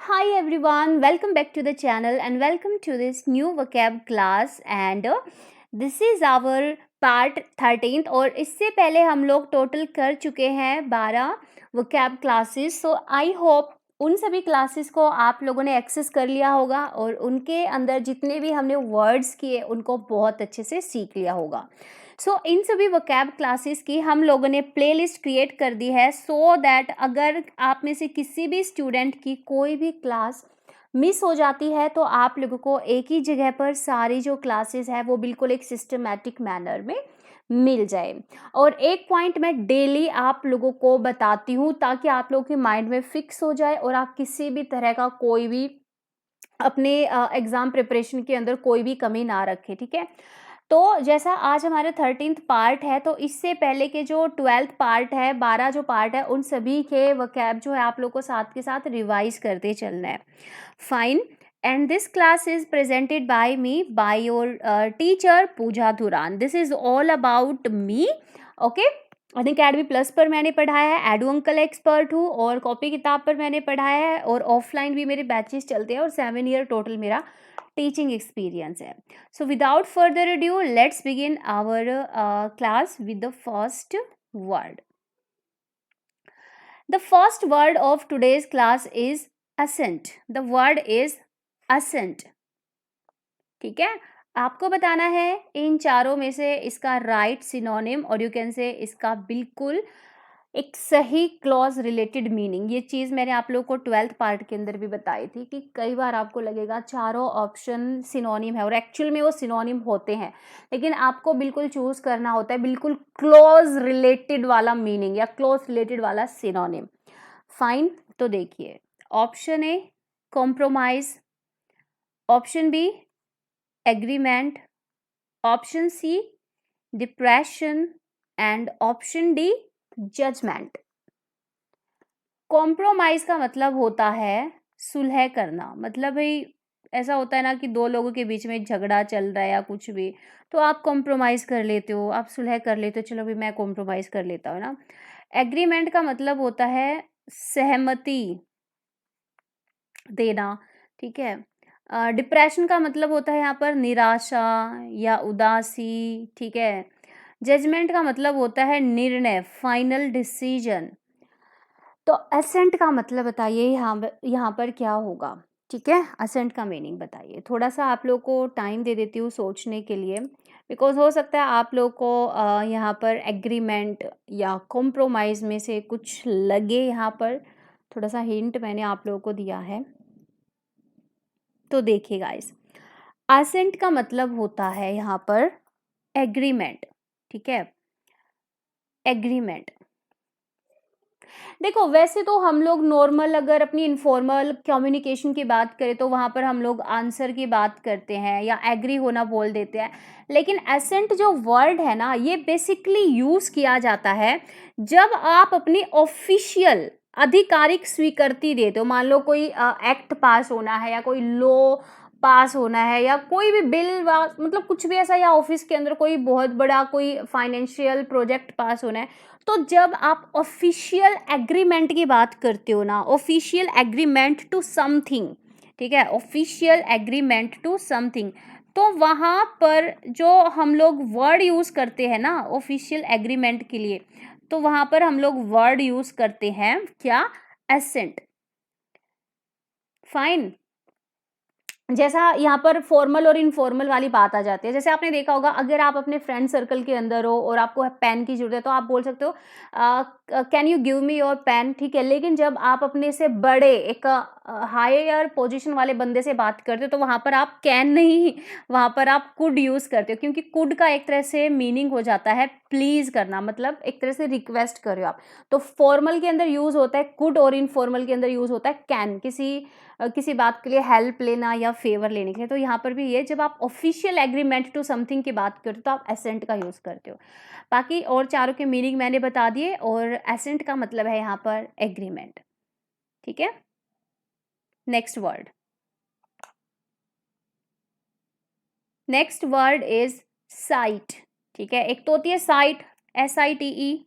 Hi everyone, welcome back to the channel and welcome to this new vocab class and this is our part 13th और इससे पहले हम लोग total कर चुके हैं 12 vocab classes. So I hope उन सभी क्लासेस को आप लोगों ने एक्सेस कर लिया होगा और उनके अंदर जितने भी हमने वर्ड्स किए उनको बहुत अच्छे से सीख लिया होगा. इन सभी वोकैब क्लासेस की हम लोगों ने प्लेलिस्ट क्रिएट कर दी है सो दैट अगर आप में से किसी भी स्टूडेंट की कोई भी क्लास मिस हो जाती है तो आप लोगों को एक ही जगह पर सारी जो क्लासेस है वो बिल्कुल एक सिस्टमैटिक मैनर में मिल जाए. और एक पॉइंट मैं डेली आप लोगों को बताती हूँ ताकि आप लोगों के माइंड में फिक्स हो जाए और आप किसी भी तरह का कोई भी अपने एग्ज़ाम प्रिपरेशन के अंदर कोई भी कमी ना रखें. ठीक है, तो जैसा आज हमारे 13th पार्ट है तो इससे पहले के जो 12th पार्ट है, 12 जो पार्ट है उन सभी के वोकैब जो है आप लोग को साथ के साथ रिवाइज करते चलना है. Fine. And this class is presented by me by your teacher Pooja Dhuran. This is all about me. Okay, Unacademy plus पर मैंने पढ़ाया है, एडू अंकल एक्सपर्ट हूँ और कॉपी किताब पर मैंने पढ़ाया है और ऑफलाइन भी मेरे बैचेस चलते हैं और 7 ईयर टोटल मेरा टीचिंग एक्सपीरियंस है. So without further adieu let's begin our class with the first word. The first word of today's class is ascent. The word is ascent. ठीक है, आपको बताना है इन चारों में से इसका राइट सिनोनिम और यू कैन से इसका बिल्कुल एक सही क्लॉज रिलेटेड मीनिंग. ये चीज़ मैंने आप लोगों को 12th पार्ट के अंदर भी बताई थी कि कई बार आपको लगेगा चारों ऑप्शन सिनोनिम है और एक्चुअल में वो सिनोनिम होते हैं, लेकिन आपको बिल्कुल चूज करना होता है बिल्कुल क्लोज रिलेटेड वाला मीनिंग या क्लोज रिलेटेड वाला सिनोनिम. फाइन, तो देखिए option A compromise, option B agreement, option C depression and option D judgement. Compromise का मतलब होता है सुलह करना. मतलब भाई ऐसा होता है ना कि दो लोगों के बीच में झगड़ा चल रहा है या कुछ भी, तो आप कॉम्प्रोमाइज कर लेते हो, आप सुलह कर लेते हो, चलो भाई मैं कॉम्प्रोमाइज कर लेता हूँ ना. एग्रीमेंट का मतलब होता है सहमति देना. ठीक है, डिप्रेशन का मतलब होता है यहाँ पर निराशा या उदासी. ठीक है, जजमेंट का मतलब होता है निर्णय, फाइनल डिसीजन. तो असेंट का मतलब बताइए यहाँ पर क्या होगा. ठीक है, असेंट का मीनिंग बताइए. थोड़ा सा आप लोग को टाइम दे देती हूँ सोचने के लिए, बिकॉज हो सकता है आप लोग को यहाँ पर एग्रीमेंट या कॉम्प्रोमाइज़ में से कुछ लगे. यहाँ पर थोड़ा सा हिंट मैंने आप लोगों को दिया है, तो देखिए गाइस, असेंट का मतलब होता है यहाँ पर एग्रीमेंट. ठीक है, एग्रीमेंट. देखो वैसे तो हम लोग नॉर्मल अगर अपनी इनफॉर्मल कम्युनिकेशन की बात करें तो वहाँ पर हम लोग आंसर की बात करते हैं या एग्री होना बोल देते हैं, लेकिन एसेंट जो वर्ड है ना ये बेसिकली यूज़ किया जाता है जब आप अपनी ऑफिशियल आधिकारिक स्वीकृति देते हो. मान लो कोई एक्ट पास होना है या कोई लॉ पास होना है या कोई भी बिल मतलब कुछ भी ऐसा, या ऑफिस के अंदर कोई बहुत बड़ा कोई फाइनेंशियल प्रोजेक्ट पास होना है, तो जब आप ऑफिशियल एग्रीमेंट की बात करते हो ना, ऑफिशियल एग्रीमेंट टू समथिंग, ठीक है, ऑफिशियल एग्रीमेंट टू समथिंग, तो वहाँ पर जो हम लोग वर्ड यूज़ करते हैं ना ऑफिशियल एग्रीमेंट के लिए, तो वहाँ पर हम लोग वर्ड यूज़ करते हैं क्या, एसेंट. फाइन. जैसा यहाँ पर फॉर्मल और इनफॉर्मल वाली बात आ जाती है. जैसे आपने देखा होगा अगर आप अपने फ्रेंड सर्कल के अंदर हो और आपको पेन की जरूरत है तो आप बोल सकते हो can you give me your pen. ठीक है, लेकिन जब आप अपने से बड़े एक हायर पोजीशन वाले बंदे से बात करते हो तो वहाँ पर आप कैन नहीं, वहाँ पर आप कुड यूज़ करते हो, क्योंकि कुड का एक तरह से मीनिंग हो जाता है प्लीज़ करना, मतलब एक तरह से रिक्वेस्ट कर रहे हो आप. तो फॉर्मल के अंदर यूज़ होता है कुड और इनफॉर्मल के अंदर यूज़ होता है कैन, किसी बात के लिए हेल्प लेना या फेवर लेने के लिए. तो यहाँ पर भी ये जब आप ऑफिशियल एग्रीमेंट टू समथिंग की बात करते हो तो आप एसेंट का यूज़ करते हो. बाकी और चारों के मीनिंग मैंने बता दिए और एसेंट का मतलब है यहाँ पर एग्रीमेंट. ठीक है, next word. Next word is site. ठीक है, एक तो होती है साइट, SITE,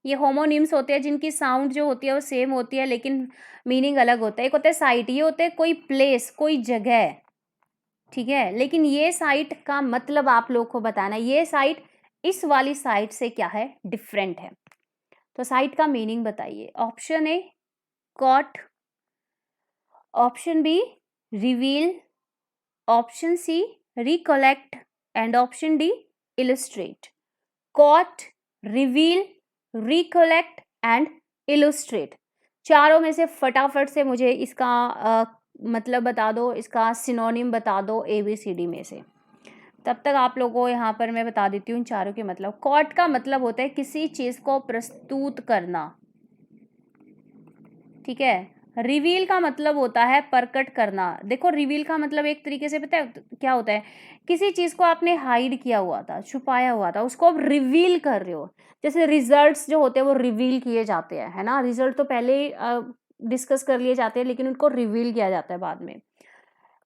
ये होमोनिम्स होते हैं जिनकी साउंड जो होती है वो सेम होती है लेकिन मीनिंग अलग होता है। एक होता है साइट, ये होते हैं कोई प्लेस, कोई जगह, ठीक है, लेकिन ये साइट का मतलब आप लोग को बताना है, ये साइट इस वाली साइट से क्या है, डिफरेंट है। तो साइट का मीनिंग बताइए। Option A cot, option B reveal, option C recollect and option D illustrate. Cot, reveal, recollect and illustrate, चारों में से फटाफट से मुझे इसका मतलब बता दो, इसका सिनोनिम बता दो ABCD में से। तब तक आप लोगों को यहाँ पर मैं बता देती हूँ इन चारों के मतलब। कॉट का मतलब होता है किसी चीज को प्रस्तुत करना, ठीक है। रिवील का मतलब होता है प्रकट करना। देखो रिवील का मतलब एक तरीके से पता है क्या होता है, किसी चीज को आपने हाइड किया हुआ था, छुपाया हुआ था, उसको आप रिवील कर रहे हो। जैसे रिजल्ट्स जो होते हैं वो रिवील किए जाते हैं, है ना। रिजल्ट तो पहले डिस्कस कर लिए जाते हैं लेकिन उनको रिवील किया जाता है बाद में।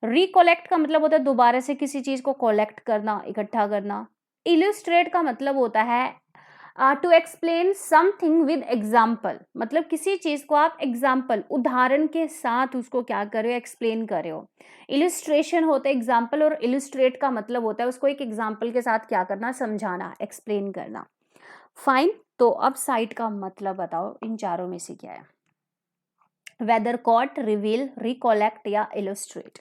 रिकोलेक्ट का मतलब होता है दोबारा से किसी चीज को कोलेक्ट करना, इकट्ठा करना। इलस्ट्रेट का मतलब होता है to explain something with example, मतलब किसी चीज को आप एग्जाम्पल, उदाहरण के साथ उसको क्या कर रहे हो, एक्सप्लेन कर रहे हो। इलिस्ट्रेशन होता है एग्जाम्पल, और इलिस्ट्रेट का मतलब होता है उसको एक एग्जाम्पल के साथ क्या करना, समझाना, एक्सप्लेन करना। फाइन, तो अब साइट का मतलब बताओ इन चारों में से क्या है, वेदर कॉट, रिवील, रिकोलेक्ट या इलस्ट्रेट।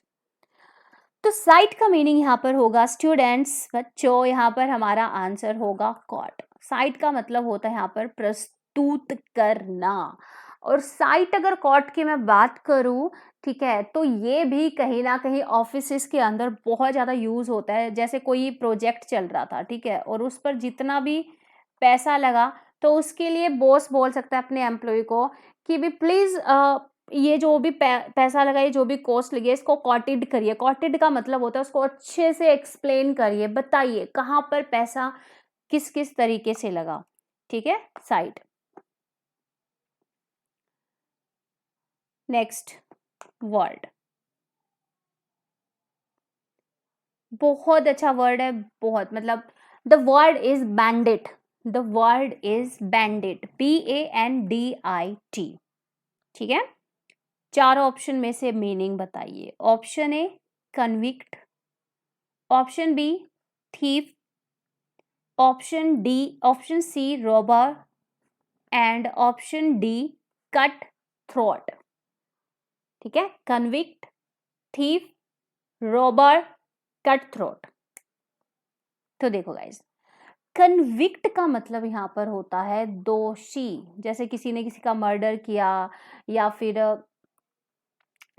तो साइट का मीनिंग यहाँ पर होगा स्टूडेंट्स, बच्चों, यहाँ पर हमारा आंसर होगा कॉट। साइट का मतलब होता है यहाँ पर प्रस्तुत करना। और साइट अगर कॉट की मैं बात करूँ, ठीक है, तो ये भी कहीं ना कहीं ऑफिसेस के अंदर बहुत ज़्यादा यूज़ होता है। जैसे कोई प्रोजेक्ट चल रहा था, ठीक है, और उस पर जितना भी पैसा लगा तो उसके लिए बॉस बोल सकता है अपने एम्प्लॉय को कि भी प्लीज़ ये जो भी पैसा लगा, ये जो भी कॉस्ट लगी है, इसको कॉटेड करिए। कॉटेड का मतलब होता है उसको अच्छे से एक्सप्लेन करिए, बताइए कहाँ पर पैसा किस किस तरीके से लगा, ठीक है। साइट। नेक्स्ट वर्ड, बहुत अच्छा वर्ड है, बहुत, मतलब the word is bandit. The word is bandit, BANDIT, ठीक है। चार ऑप्शन में से मीनिंग बताइए। Option A convict, option B thief, option C robber and option D cutthroat, ठीक है। Convict, thief, robber, cutthroat. तो देखो गाइस, कन्विक्ट का मतलब यहाँ पर होता है दोषी। जैसे किसी ने किसी का मर्डर किया या फिर,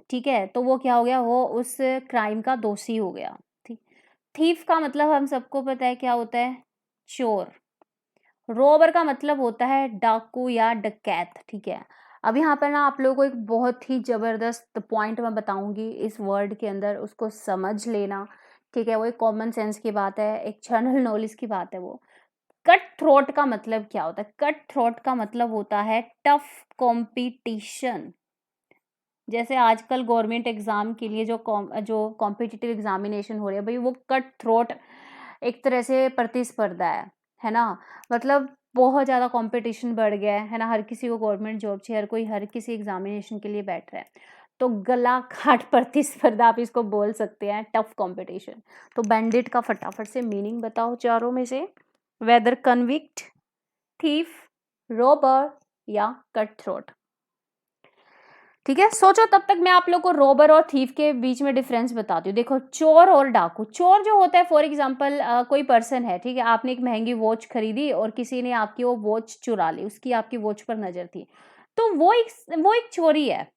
ठीक है, तो वो क्या हो गया, वो उस क्राइम का दोषी हो गया। ठीक। थीफ का मतलब हम सबको पता है क्या होता है, चोर। रोबर का मतलब होता है डाकू या डकैत, ठीक है। अब यहाँ पर ना आप लोगों को एक बहुत ही जबरदस्त पॉइंट मैं बताऊंगी इस वर्ड के अंदर, उसको समझ लेना, ठीक है। वो एक कॉमन सेंस की बात है, एक जनरल नॉलेज की बात है वो। कट थ्रोट का मतलब क्या होता है, कट थ्रोट का मतलब होता है टफ कॉम्पिटिशन। जैसे आजकल गवर्नमेंट एग्जाम के लिए जो कॉम्पिटिटिव एग्जामिनेशन हो रही है भाई, वो कट थ्रोट एक तरह से प्रतिस्पर्धा है ना। मतलब बहुत ज़्यादा कंपटीशन बढ़ गया है ना, हर किसी को गवर्नमेंट जॉब चाहिए, हर कोई हर किसी एग्जामिनेशन के लिए बैठ रहा है। तो गला काट प्रतिस्पर्धा आप इसको बोल सकते हैं, टफ कंपटीशन। तो बैंडिट का फटाफट से मीनिंग बताओ चारों में से, वेदर कन्विक्ट, थीफ, रोबर या कट थ्रोट। ठीक है, सोचो, तब तक मैं आप लोग को रोबर और थीफ के बीच में डिफरेंस बताती हूँ। देखो, चोर और डाकू, चोर जो होता है फॉर एग्जांपल कोई पर्सन है, ठीक है, आपने एक महंगी वॉच खरीदी और किसी ने आपकी वो वॉच चुरा ली, उसकी आपकी वॉच पर नजर थी, तो वो एक चोरी है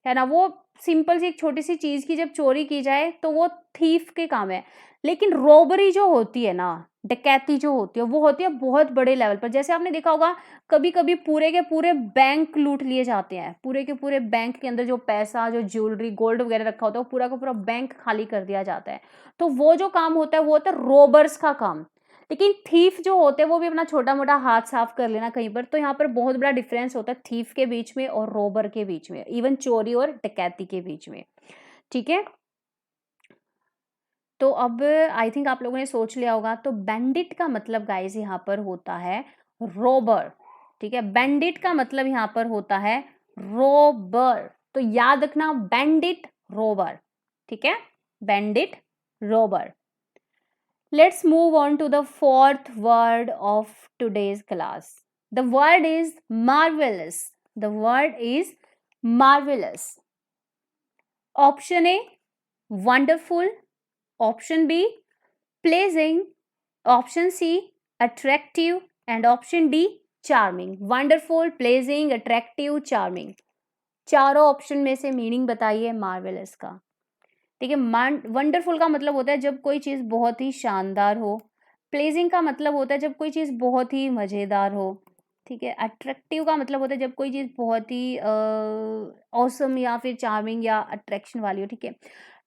ना। वो सिंपल सी एक छोटी सी चीज की जब चोरी की जाए तो वो थीफ के काम है। लेकिन रॉबरी जो होती है ना, डकैती जो होती है, वो होती है बहुत बड़े लेवल पर। जैसे आपने देखा होगा कभी कभी पूरे के पूरे बैंक लूट लिए जाते हैं, पूरे के पूरे बैंक के अंदर जो पैसा, जो ज्वेलरी, गोल्ड वगैरह रखा होता है, वो पूरा का पूरा बैंक खाली कर दिया जाता है। तो वो जो काम होता है वो होता है रोबर्स का काम। लेकिन थीफ जो होते हैं वो भी अपना छोटा मोटा हाथ साफ कर लेना कहीं पर। तो यहाँ पर बहुत बड़ा डिफरेंस होता है थीफ के बीच में और रोबर के बीच में, इवन चोरी और डकैती के बीच में, ठीक है। तो अब आई थिंक आप लोगों ने सोच लिया होगा। तो बैंडिट का मतलब गाइस यहाँ पर होता है रोबर, ठीक है। बैंडिट का मतलब यहाँ पर होता है रोबर, तो याद रखना बैंडिट रोबर, ठीक है, bandit Rober. Let's move on to the fourth word of today's class. The word is marvelous. The word is marvelous. Option A, wonderful. Option B, pleasing. Option C, attractive. And option D, charming. Wonderful, pleasing, attractive, charming. चारों option में से meaning बताइए marvellous का। ठीक है, wonderful का मतलब होता है जब कोई चीज़ बहुत ही शानदार हो। प्लेजिंग का मतलब होता है जब कोई चीज़ बहुत ही मज़ेदार हो। ठीक है, अट्रैक्टिव का मतलब होता है जब कोई चीज़ बहुत ही ऑसम या फिर चार्मिंग या अट्रैक्शन वाली हो। ठीक है,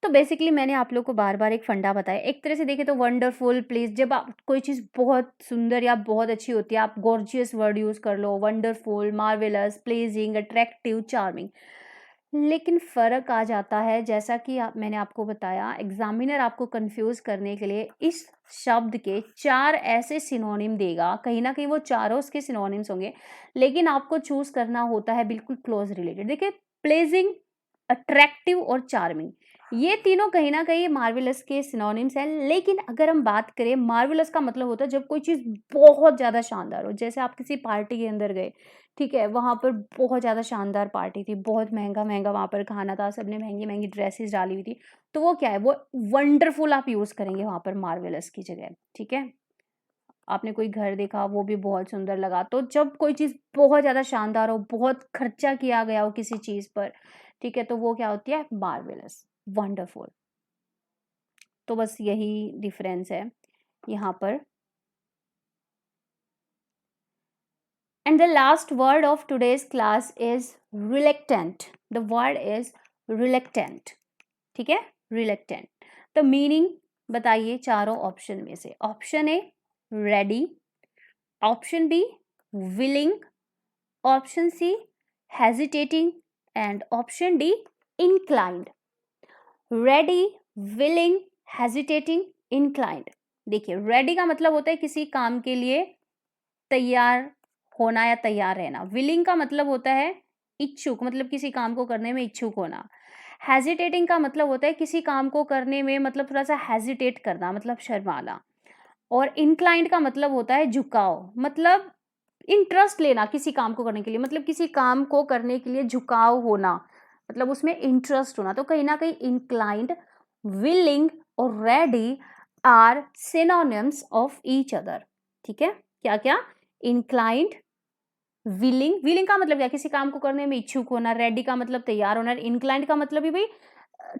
तो बेसिकली मैंने आप लोग को बार बार एक फंडा बताया। एक तरह से देखें तो वंडरफुल, प्लीज, जब आप कोई चीज़ बहुत सुंदर या बहुत अच्छी होती है, आप गॉर्जियस वर्ड यूज़ कर लो, wonderful, marvellous, pleasing, attractive, charming. लेकिन फ़र्क आ जाता है, जैसा कि मैंने आपको बताया, एग्जामिनर आपको कंफ्यूज करने के लिए इस शब्द के 4 ऐसे सिनोनिम देगा, कहीं ना कहीं वो चारों उसके सिनोनिम्स होंगे, लेकिन आपको चूज करना होता है बिल्कुल क्लोज रिलेटेड। देखिए, प्लेजिंग, अट्रैक्टिव और चार्मिंग, ये तीनों कहीं ना कहीं मार्वेलस के सिनोनिम्स हैं। लेकिन अगर हम बात करें, मार्वेलस का मतलब होता है जब कोई चीज़ बहुत ज़्यादा शानदार हो। जैसे आप किसी पार्टी के अंदर गए, ठीक है, वहाँ पर बहुत ज़्यादा शानदार पार्टी थी, बहुत महंगा वहाँ पर खाना था, सबने महंगी ड्रेसेस डाली हुई थी, तो वो क्या है, वो वंडरफुल आप यूज़ करेंगे वहाँ पर मार्वेलस की जगह। ठीक है, आपने कोई घर देखा, वो भी बहुत सुंदर लगा, तो जब कोई चीज़ बहुत ज़्यादा शानदार हो, बहुत खर्चा किया गया हो किसी चीज़ पर, ठीक है, तो वो क्या होती है, मार्वेलस, वंडरफुल। तो बस यही डिफरेंस है यहाँ पर। And the last word of today's class is reluctant. The word is reluctant. ठीक है, reluctant. तो मीनिंग बताइए चारों ऑप्शन में से। Option A, ready. Option B, willing. Option C, hesitating. And option D, inclined. Ready, willing, hesitating, inclined. देखिए, ready का मतलब होता है किसी काम के लिए तैयार होना या तैयार रहना। विलिंग का मतलब होता है इच्छुक, मतलब किसी काम को करने में इच्छुक होना। हेजिटेटिंग का मतलब होता है किसी काम को करने में मतलब थोड़ा सा हेजिटेट करना, मतलब शर्माना। और इंक्लाइंड का मतलब होता है झुकाव, मतलब इंटरेस्ट लेना किसी काम को करने के लिए, मतलब किसी काम को करने के लिए झुकाव होना, मतलब उसमें इंटरेस्ट होना। तो कहीं ना कहीं इंक्लाइंड, विलिंग और ready are synonyms of each other. ठीक है, क्या क्या, इंक्लाइंड, विलिंग का मतलब क्या, किसी काम को करने में इच्छुक होना। रेडी का मतलब तैयार होना। इंक्लाइंड का मतलब भी भाई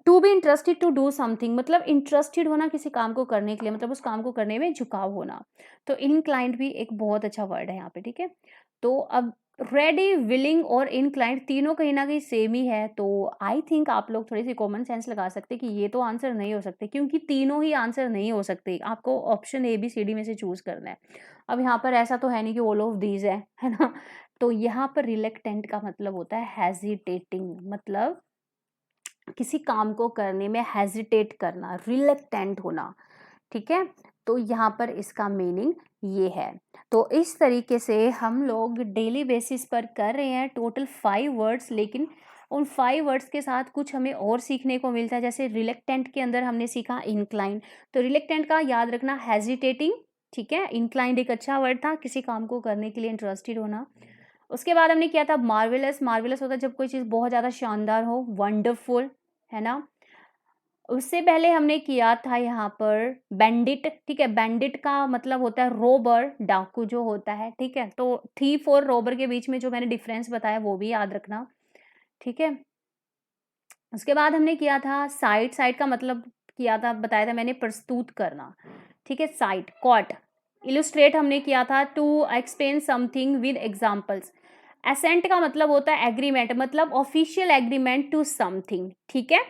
to be interested to do something, मतलब इंटरेस्टेड होना किसी काम को करने के लिए, मतलब उस काम को करने में झुकाव होना। तो इंक्लाइंड भी एक बहुत अच्छा वर्ड है यहाँ पे। ठीक है, तो अब रेडी, विलिंग और इंक्लाइंड तीनों कहीं ना कहीं सेम ही है। तो आई थिंक आप लोग थोड़ी सी कॉमन सेंस लगा सकते कि ये तो आंसर नहीं हो सकते, क्योंकि तीनों ही आंसर नहीं हो सकते, आपको option A B C D में से चूज करना है। अब यहाँ पर ऐसा तो है नहीं कि ऑल ऑफ दीज है ना। तो यहाँ पर रिलेक्टेंट का मतलब होता है हेजिटेटिंग, मतलब किसी काम को करने में हेजिटेट करना, रिलेक्टेंट होना। ठीक है, तो यहाँ पर इसका मीनिंग ये है। तो इस तरीके से हम लोग डेली बेसिस पर कर रहे हैं टोटल 5 वर्ड्स, लेकिन उन 5 वर्ड्स के साथ कुछ हमें और सीखने को मिलता है। जैसे रिलेक्टेंट के अंदर हमने सीखा इंक्लाइन, तो रिलेक्टेंट का याद रखना हेजिटेटिंग। ठीक है, इंक्लाइंड एक अच्छा वर्ड था, किसी काम को करने के लिए इंटरेस्टेड होना। उसके बाद हमने किया था मार्वेलस। मार्वेलस होता है जब कोई चीज़ बहुत ज़्यादा शानदार हो, वंडरफुल, है ना। उससे पहले हमने किया था यहाँ पर बैंडिट। ठीक है, बैंडिट का मतलब होता है रोबर, डाकू जो होता है। ठीक है, तो थीफ और रोबर के बीच में जो मैंने डिफरेंस बताया वो भी याद रखना। ठीक है, उसके बाद हमने किया था साइट। साइट का मतलब किया था, बताया था मैंने, प्रस्तुत करना। ठीक है, साइट, कॉट, इलुस्ट्रेट हमने किया था, to explain something with examples. Ascent का मतलब होता है एग्रीमेंट, मतलब ऑफिशियल एग्रीमेंट टू समथिंग। ठीक है,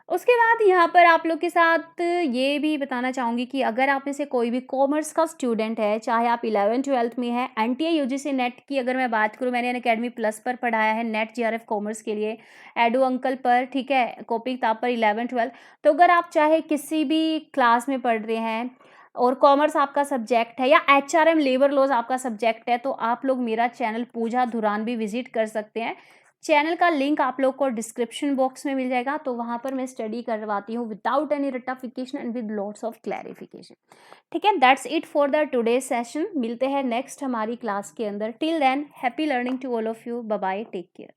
उसके बाद यहाँ पर आप लोग के साथ ये भी बताना चाहूँगी कि अगर आप में से कोई भी कॉमर्स का स्टूडेंट है, चाहे आप 11th-12th में है, एनटीए यूजीसी नेट की अगर मैं बात करूँ, मैंने अनअकैडमी प्लस पर पढ़ाया है नेट जीआरएफ कॉमर्स के लिए, एडू अंकल पर, ठीक है, कॉपी किताब पर 11-12। तो अगर आप चाहे किसी भी क्लास में पढ़ रहे हैं, और कॉमर्स आपका सब्जेक्ट है या एचआरएम लेबर लॉज आपका सब्जेक्ट है, तो आप लोग मेरा चैनल पूजा धुरान भी विजिट कर सकते हैं। चैनल का लिंक आप लोग को डिस्क्रिप्शन बॉक्स में मिल जाएगा, तो वहाँ पर मैं स्टडी करवाती हूँ विदाउट एनी रट्टाफिकेशन and with lots of clarification. ठीक है, that's it for the today session. मिलते हैं नेक्स्ट हमारी क्लास के अंदर। Till then happy learning to all of you. Bye bye, take care.